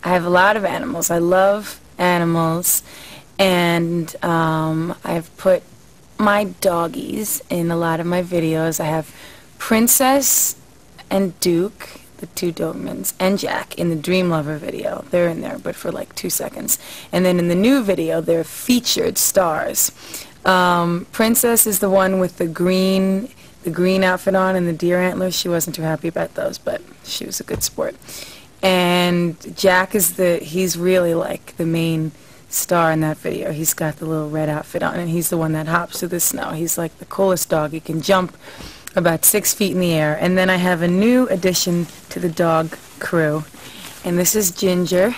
I have a lot of animals. I love animals, and I've put my doggies in a lot of my videos. I have Princess and Duke, the two Dobermans, and Jack in the Dream Lover video. They're in there, but for like 2 seconds. And then in the new video, they're featured stars. Princess is the one with the green outfit on and the deer antlers. She wasn't too happy about those, but she was a good sport. And Jack is he's really like the main star in that video. He's got the little red outfit on, and he's the one that hops through the snow. He's like the coolest dog. He can jump about 6 feet in the air. And then I have a new addition to the dog crew, and this is Ginger.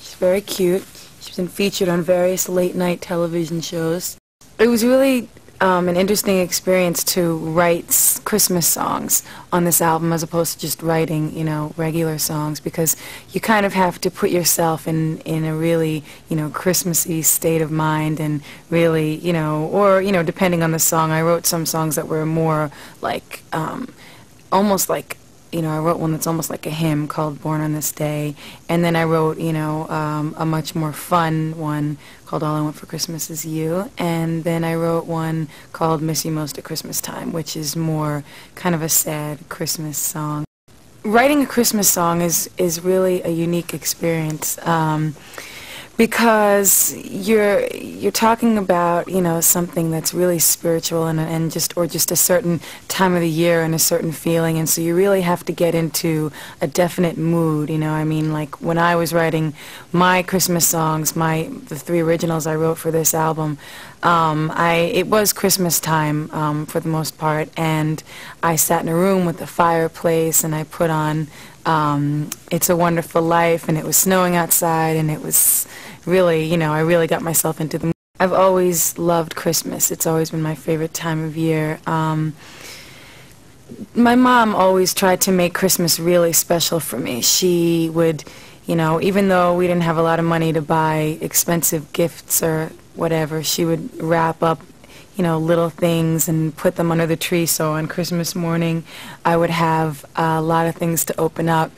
She's very cute. She's been featured on various late-night television shows. It was really an interesting experience to write Christmas songs on this album as opposed to just writing, you know, regular songs, because you kind of have to put yourself in a really, you know, Christmassy state of mind, and really, you know, or, you know, depending on the song. I wrote some songs that were more like, almost like, you know, I wrote one that's almost like a hymn called Born on This Day, and then I wrote, you know, a much more fun one called All I Want for Christmas Is You, and then I wrote one called Miss You Most at Christmas Time, which is more kind of a sad Christmas song. Writing a Christmas song is really a unique experience, because you're talking about, you know, something that's really spiritual and just a certain time of the year and a certain feeling, and so you really have to get into a definite mood, you know. I mean, like when I was writing my Christmas songs, the 3 originals I wrote for this album, it was Christmas time for the most part, and I sat in a room with a fireplace and I put on It's a Wonderful Life, and it was snowing outside, and it was really, you know, I really got myself into the mood. I've always loved Christmas. It's always been my favorite time of year. My mom always tried to make Christmas really special for me. She would, you know, even though we didn't have a lot of money to buy expensive gifts or whatever, she would wrap up, you know, little things and put them under the tree. So on Christmas morning, I would have a lot of things to open up,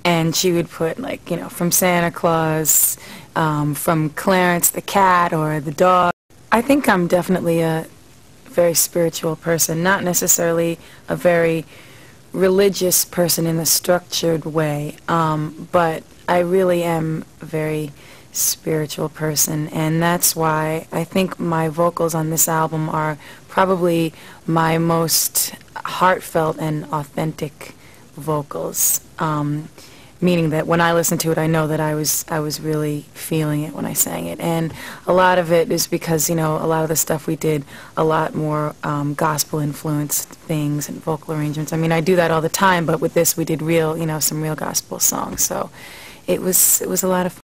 and she would put, like, you know, from Santa Claus, from Clarence the cat or the dog. I think I'm definitely a very spiritual person, not necessarily a very religious person in a structured way, but I really am a very spiritual person, and that's why I think my vocals on this album are probably my most heartfelt and authentic vocals, meaning that when I listen to it, I know that I was really feeling it when I sang it. And a lot of it is because, you know, a lot of the stuff we did, a lot more gospel influenced things and vocal arrangements. I mean, I do that all the time, but with this we did real, you know, some real gospel songs, so it was a lot of fun.